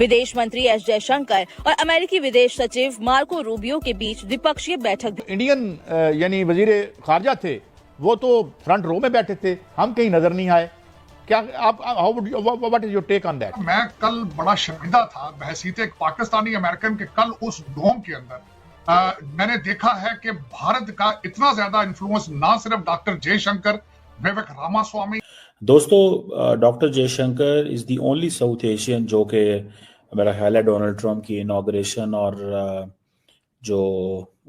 विदेश मंत्री एस जयशंकर और अमेरिकी विदेश सचिव मार्को रूबियो के बीच द्विपक्षीय बैठक। इंडियन यानी वजीर खारजा थे, वो तो फ्रंट रो में बैठे थे, हम कहीं नजर नहीं आए। क्या आप what is your take on that? मैं कल बड़ा शर्मिंदा था बहसीत एक पाकिस्तानी अमेरिकन के कल उस डोम के अंदर मैंने देखा है कि भारत का इतना ज्यादा इन्फ्लुएंस ना सिर्फ डॉक्टर जयशंकर, विवेक रामास्वामी। दोस्तों, doctor Jaishankar is the only south Asian जो कि मेरा ख्याल है डोनाल्ड ट्रंप की इनॉग्रेशन और जो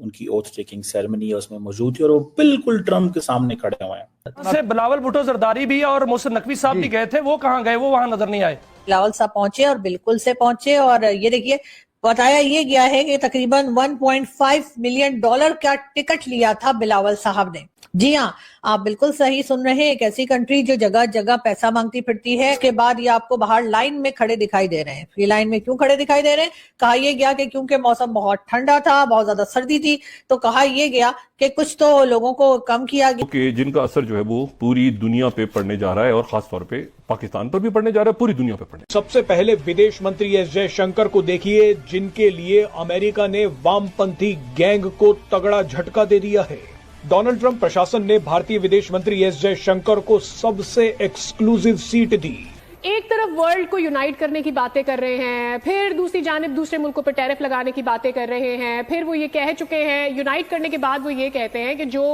उनकी ओथ टेकिंग सेरेमनी है उसमें मौजूद थी और वो बिल्कुल ट्रंप के सामने खड़े हुए हैं। से बिलावल भुट्टो जरदारी भी और मोहसिन नकवी साहब भी गए थे, वो कहाँ गए? वो वहां नजर नहीं आए। बिलावल साहब पहुंचे और बिल्कुल से पहुंचे और ये देखिए बताया ये गया है कि तकरीबन 1.5 मिलियन डॉलर का टिकट लिया था बिलावल साहब ने। जी हाँ, आप बिल्कुल सही सुन रहे हैं। एक ऐसी कंट्री जो जगह जगह पैसा मांगती फिरती है। उसके बाद ये आपको बाहर लाइन में खड़े दिखाई दे रहे हैं। ये लाइन में क्यों खड़े दिखाई दे रहे हैं? कहा यह गया कि क्योंकि मौसम बहुत ठंडा था, बहुत ज्यादा सर्दी थी, तो कहा यह गया कि कुछ तो लोगों को कम किया गया कि जिनका असर जो है वो पूरी दुनिया पे पड़ने जा रहा है और खास तौर पे पाकिस्तान पर भी पड़ने जा रहा है, पूरी दुनिया पे पड़ने। सबसे पहले विदेश मंत्री एस जयशंकर को देखिए, जिनके लिए अमेरिका ने वामपंथी गैंग को तगड़ा झटका दे दिया है। डोनाल्ड ट्रंप प्रशासन ने भारतीय विदेश मंत्री एस जयशंकर को सबसे एक्सक्लूसिव सीट दी। एक तरफ वर्ल्ड को यूनाइट करने की बातें कर रहे हैं, फिर दूसरी जानिब दूसरे मुल्कों पर टैरिफ लगाने की बातें कर रहे हैं, फिर वो ये कह चुके हैं यूनाइट करने के बाद वो ये कहते हैं कि जो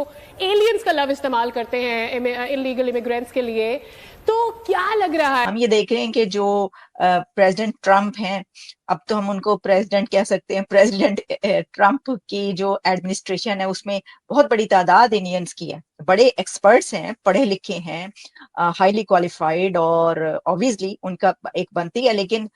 एलियंस का लव इस्तेमाल करते हैं इलीगल इमिग्रेंट्स के लिए, तो क्या लग रहा है? हम ये देख रहे हैं कि जो प्रेसिडेंट ट्रंप हैं, अब तो हम उनको प्रेसिडेंट कह सकते हैं, प्रेसिडेंट ट्रंप की जो एडमिनिस्ट्रेशन है उसमें बहुत बड़ी तादाद इंडियंस की है। बड़े एक्सपर्ट्स हैं, पढ़े लिखे हैं, हाईली क्वालिफाइड, और ऑब्वियसली उनका एक बनती है। लेकिन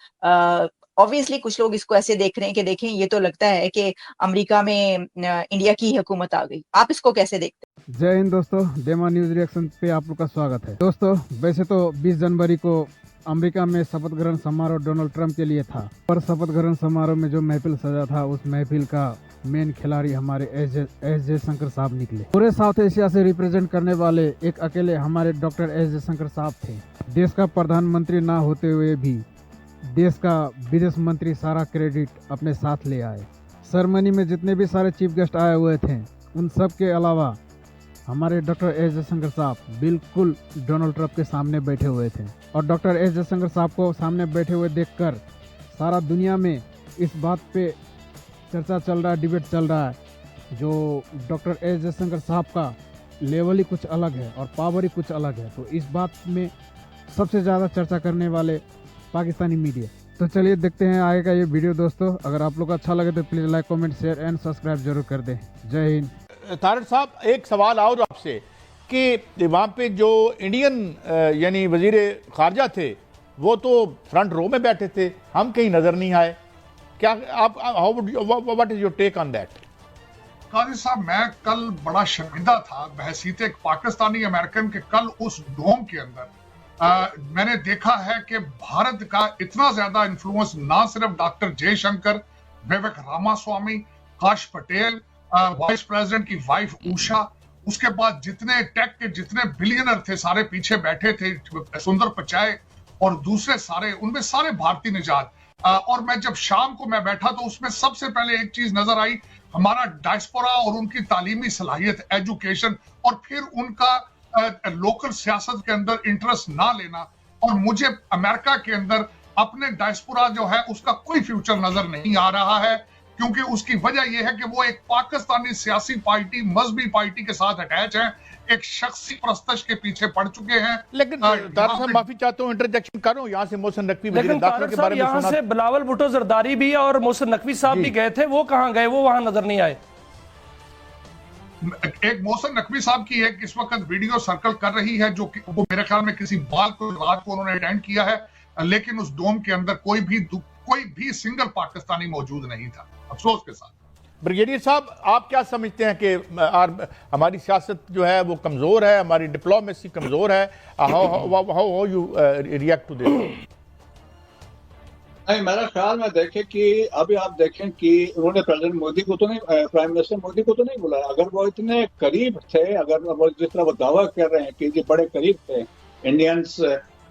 ऑब्वियसली कुछ लोग इसको ऐसे देख रहे हैं कि देखें ये तो लगता है कि अमेरिका में इंडिया की हुकूमत आ गई। आप इसको कैसे देखते हैं? जय हिंद दोस्तों, डेमा न्यूज रिएक्शन पे आप लोग का स्वागत है। दोस्तों, वैसे तो 20 जनवरी को अमेरिका में शपथ ग्रहण समारोह डोनाल्ड ट्रंप के लिए था, पर शपथ ग्रहण समारोह में जो महफिल सजा था उस महफिल का मेन खिलाड़ी हमारे एस जयशंकर साहब निकले। पूरे साउथ एशिया से रिप्रेजेंट करने वाले एक अकेले हमारे डॉक्टर एस जयशंकर साहब थे। देश का प्रधानमंत्री ना होते हुए भी देश का विदेश मंत्री सारा क्रेडिट अपने साथ ले आए। सेरेमनी में जितने भी सारे चीफ गेस्ट आए हुए थे, उन सब के अलावा हमारे डॉक्टर एस जयशंकर साहब बिल्कुल डोनाल्ड ट्रंप के सामने बैठे हुए थे। और डॉक्टर एस जयशंकर साहब को सामने बैठे हुए देखकर सारा दुनिया में इस बात पे चर्चा चल रहा है, डिबेट चल रहा है, जो डॉक्टर एस जयशंकर साहब का लेवल ही कुछ अलग है और पावर ही कुछ अलग है। तो इस बात में सबसे ज़्यादा चर्चा करने वाले पाकिस्तानी मीडिया। तो चलिए देखते हैं आगे का ये वीडियो। दोस्तों, अगर आप लोग को अच्छा लगे तो please like, comment, share and subscribe जरूर कर दें। जय हिंद। तारड़ साहब, एक सवाल और आपसे कि वहाँ पे जो इंडियन यानी वजीर खारजा थे, वो तो फ्रंट रो में बैठे थे, हम कहीं नजर नहीं आए। क्या आप what is your take on that? Qazi साहब, मैं कल बड़ा शर्मिंदा था बहसीत एक पाकिस्तानी अमेरिकन के कल उस डोम के अंदर मैंने देखा है कि भारत का इतना ज्यादा इन्फ्लुएंस ना सिर्फ डॉक्टर जयशंकर, विवेक रामास्वामी, काश पटेल, वाइस प्रेसिडेंट की वाइफ उषा, उसके बाद जितने टेक के जितने बिलियनर थे सारे पीछे बैठे थे, सुंदर पिचाई और दूसरे सारे, उनमें सारे भारतीय निजात। और मैं जब शाम को मैं बैठा तो उसमें सबसे पहले एक चीज नजर आई, हमारा डायस्पोरा और उनकी तालीमी सलाहियत, एजुकेशन, और फिर उनका लोकल सियासत के अंदर इंटरेस्ट ना लेना। और मुझे अमेरिका के अंदर अपने डायस्पोरा जो है उसका कोई फ्यूचर नजर नहीं आ रहा है, क्योंकि उसकी वजह यह है कि वो एक पाकिस्तानी सियासी पार्टी, मजहबी पार्टी के साथ अटैच है, एक शख्सी प्रस्तश के पीछे पड़ चुके हैं। लेकिन तारड़ साहब, माफी चाहता हूँ, इंटरजेक्शन कर रहा हूँ यहाँ से। मोहसिन नकवी लेकिन तारड़ साहब, यहाँ से बिलावल भुट्टो जरदारी भी और मोहसिन नकवी साहब भी गए थे, वो कहाँ गए? वो वहां नजर नहीं आए। एक मोहसिन नकवी साहब की एक इस वक्त वीडियो सर्कल कर रही है, जो कि वो मेरे ख्याल में किसी बाल को रात को उन्होंने अटेंड किया है, लेकिन उस डोम के अंदर कोई भी सिंगल पाकिस्तानी मौजूद नहीं था, अफसोस के साथ। ब्रिगेडियर साहब, आप क्या समझते हैं कि हमारी सियासत जो है वो कमजोर है, हमारी डिप्लोमेसी कमजोर है? How you react to this? नहीं, मेरा ख्याल में देखें कि अभी आप देखें कि उन्होंने प्रेसिडेंट मोदी को तो नहीं, प्राइम मिनिस्टर मोदी को तो नहीं बुलाया। अगर वो इतने करीब थे, अगर वो जिस तरह वो दावा कर रहे हैं कि ये बड़े करीब थे इंडियंस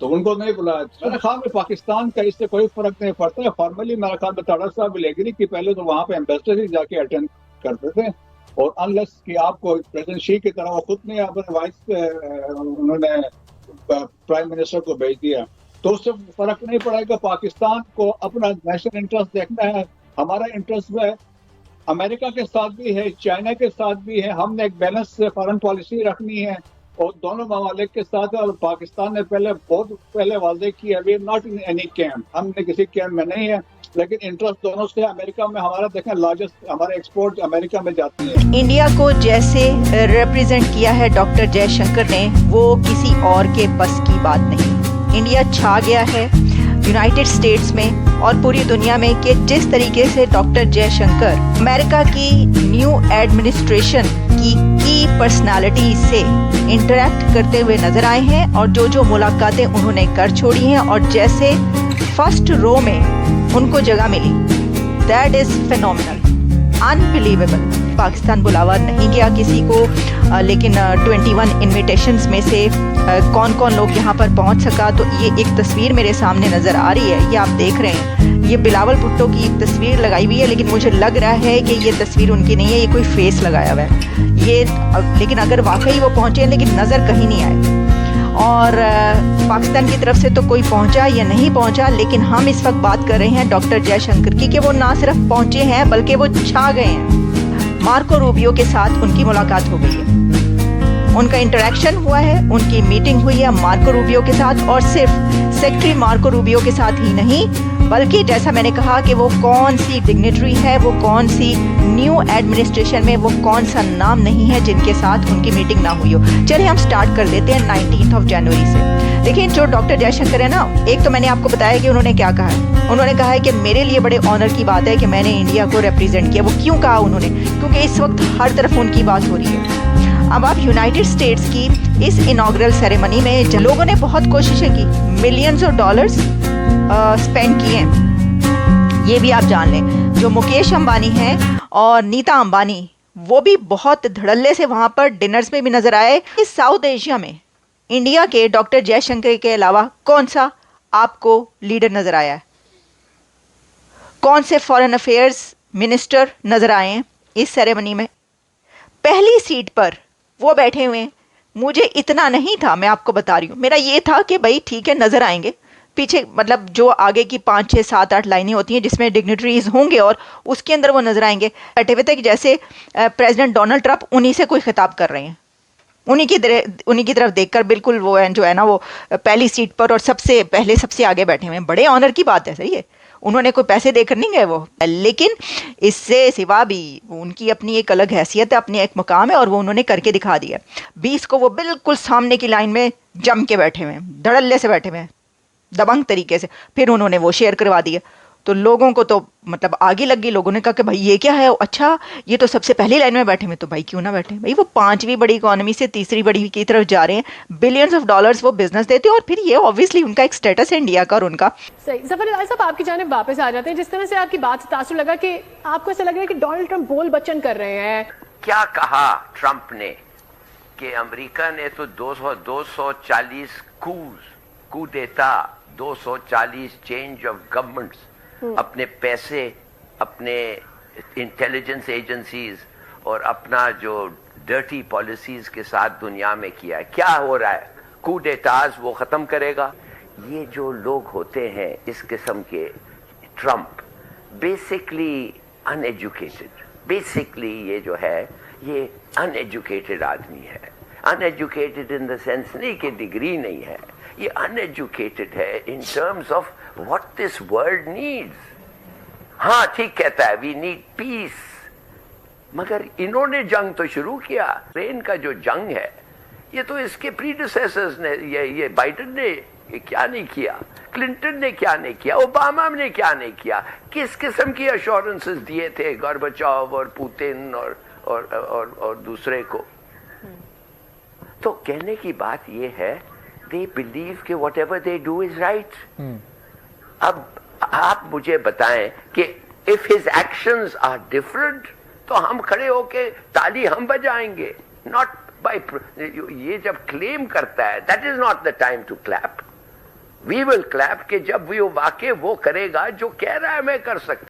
तो उनको नहीं बुलाया। मेरे ख्याल में पाकिस्तान का इससे कोई फर्क नहीं पड़ता है। फॉर्मली मेरे ख्याल में ताड़ा साहब भी लेगी कि पहले तो वहां पे एम्बेसडर ही जाके अटेंड करते थे, और अनलेस कि आपको प्रेसिडेंट शी की तरह वो खुद ने अपने वाइस उन्होंने प्राइम मिनिस्टर को भेज दिया, तो उससे फर्क नहीं पड़ेगा। पाकिस्तान को अपना नेशनल इंटरेस्ट देखना है। हमारा इंटरेस्ट है अमेरिका के साथ भी है, चाइना के साथ भी है। हमने एक बैलेंस फॉरेन पॉलिसी रखनी है और दोनों ममालिक के साथ है। और पाकिस्तान ने बहुत पहले वादे किया, we are not in any camp, हमने किसी कैंप में नहीं है, लेकिन इंटरेस्ट दोनों से अमेरिका में हमारा देखें लार्जेस्ट हमारे एक्सपोर्ट अमेरिका में जाती है। इंडिया को जैसे रिप्रेजेंट किया है डॉक्टर जयशंकर ने, वो किसी और के बस की बात नहीं। इंडिया छा गया है यूनाइटेड स्टेट्स में और पूरी दुनिया में कि जिस तरीके से डॉक्टर जयशंकर अमेरिका की न्यू एडमिनिस्ट्रेशन की पर्सनालिटी से इंटरैक्ट करते हुए नजर आए हैं और जो मुलाकातें उन्होंने कर छोड़ी हैं और जैसे फर्स्ट रो में उनको जगह मिली, that is phenomenal, unbelievable. Pakistan बुलावा नहीं गया किसी को, लेकिन 21 इनविटेशंस में से कौन कौन लोग यहाँ पर पहुँच सका। तो ये एक तस्वीर मेरे सामने नज़र आ रही है, ये आप देख रहे हैं, ये बिलावल भुट्टो की एक तस्वीर लगाई हुई है, लेकिन मुझे लग रहा है कि ये तस्वीर उनकी नहीं है, ये कोई फेस लगाया हुआ है ये। लेकिन अगर वाकई वो पहुँचे, लेकिन नज़र कहीं नहीं आए। और पाकिस्तान की तरफ से तो कोई पहुंचा या नहीं पहुंचा, लेकिन हम इस वक्त बात कर रहे हैं डॉक्टर जयशंकर की कि वो ना सिर्फ पहुंचे हैं बल्कि वो छा गए हैं। मार्को रूबियो के साथ उनकी मुलाकात हो गई है, उनका इंटरेक्शन हुआ है, उनकी मीटिंग हुई है मार्को रूबियो के साथ, और सिर्फ सेक्रेटरी मार्को रूबियो के साथ ही नहीं, बल्कि जैसा मैंने कहा कि वो कौन सी डिग्नेटरी है, वो कौन सी न्यू एडमिनिस्ट्रेशन में वो कौन सा नाम नहीं है जिनके साथ उनकी मीटिंग ना हुई हो। चलिए हम स्टार्ट कर देते हैं 19 जनवरी से। देखिए, जो डॉक्टर जयशंकर है ना, एक तो मैंने आपको बताया कि उन्होंने क्या कहा है। उन्होंने कहा है कि मेरे लिए बड़े ऑनर की बात है कि मैंने इंडिया को रिप्रेजेंट किया। वो क्यों कहा उन्होंने? क्योंकि इस वक्त हर तरफ उनकी बात हो रही है। अब आप यूनाइटेड स्टेट्स की इस इनॉग्रल सेरेमनी में लोगों ने बहुत कोशिशें की, मिलियंस ऑफ डॉलर्स स्पेंड किए, ये भी आप जान लें। जो मुकेश अंबानी हैं और नीता अंबानी, वो भी बहुत धड़ल्ले से वहाँ पर डिनर्स में भी नजर आए। इस साउथ एशिया में इंडिया के डॉक्टर जयशंकर के अलावा कौन सा आपको लीडर नजर आया है? कौन से फॉरेन अफेयर्स मिनिस्टर नजर आए हैं इस सेरेमनी में? पहली सीट पर वो बैठे हुए हैं। मुझे इतना नहीं था, मैं आपको बता रही हूँ, मेरा ये था कि भाई ठीक है, नजर आएंगे पीछे, मतलब जो आगे की 5, 6, 7, 8 लाइनें होती हैं जिसमें डिग्नेटरीज होंगे और उसके अंदर वो नजर आएंगे बैठे हुए थे कि जैसे प्रेसिडेंट डोनाल्ड ट्रंप उन्हीं से कोई खिताब कर रहे हैं, उन्हीं की तरफ देखकर। बिल्कुल वो जो है ना, वो पहली सीट पर और सबसे पहले सबसे आगे बैठे हुए हैं। बड़े ऑनर की बात है सर ये। उन्होंने कोई पैसे देकर नहीं गए वो, लेकिन इससे सिवा भी उनकी अपनी एक अलग हैसियत है, अपनी एक मुकाम है, और वो उन्होंने करके दिखा दिया। 20 को वो बिल्कुल सामने की लाइन में जम के बैठे हुए हैं, धड़ल्ले से बैठे हुए हैं, दबंग तरीके से। फिर उन्होंने वो शेयर करवा दिया, तो लोगों को तो मतलब आगे लग गई। लोगों ने कहा कि भाई ये क्या है, अच्छा ये तो सबसे पहली लाइन में बैठे हुए, तो भाई क्यों ना बैठे। भाई वो 5वीं बड़ी इकोनॉमी से 3री बड़ी की तरफ जा रहे हैं, बिलियंस ऑफ डॉलर्स वो बिजनेस देते हैं, और फिर ये ऑब्वियसली उनका एक स्टेटस है इंडिया का और उनका। सही। ज़फ़र साहब, आपकी जानिब वापस आ जाते हैं। जिस तरह से आपकी बात से तासुर लगा कि आपको ऐसा लग रहा है कि डोनाल्ड ट्रंप बोल बच्चन कर रहे हैं। क्या कहा ट्रंप ने कि अमेरिका ने तो 240 कू देता, 240 चेंज ऑफ गवर्नमेंट्स, अपने पैसे, अपने इंटेलिजेंस एजेंसीज और अपना जो डर्टी पॉलिसीज के साथ दुनिया में किया है। क्या हो रहा है? कूडेटाज वो खत्म करेगा। ये जो लोग होते हैं इस किस्म के, ट्रंप बेसिकली अनएजुकेटेड, बेसिकली ये जो है ये अनएजुकेटेड आदमी है। अनएजुकेटेड इन द सेंस नहीं कि डिग्री नहीं है, ये अनएजुकेटेड है in terms of what this world needs. हाँ ठीक कहता है, वी नीड पीस, मगर इन्होंने जंग तो शुरू किया। यूक्रेन का जो जंग है ये तो इसके प्रीडिसेसर्स ने, ये बाइडेन ने ये क्या नहीं किया, क्लिंटन ने क्या नहीं किया, ओबामा ने क्या नहीं किया। किस किस्म की अश्योरेंसेस दिए थे गोर्बाचोव और पुतिन और दूसरे को। तो कहने की बात ये है, they believe कि whatever they do is right. अब आप मुझे बताएं कि if his actions are different, तो हम खड़े होके ताली हम बजाएंगे, not by ये जब claim करता है, that is not the time to clap. We will clap कि जब वो वाकई वो करेगा जो कह रहा है मैं कर सकता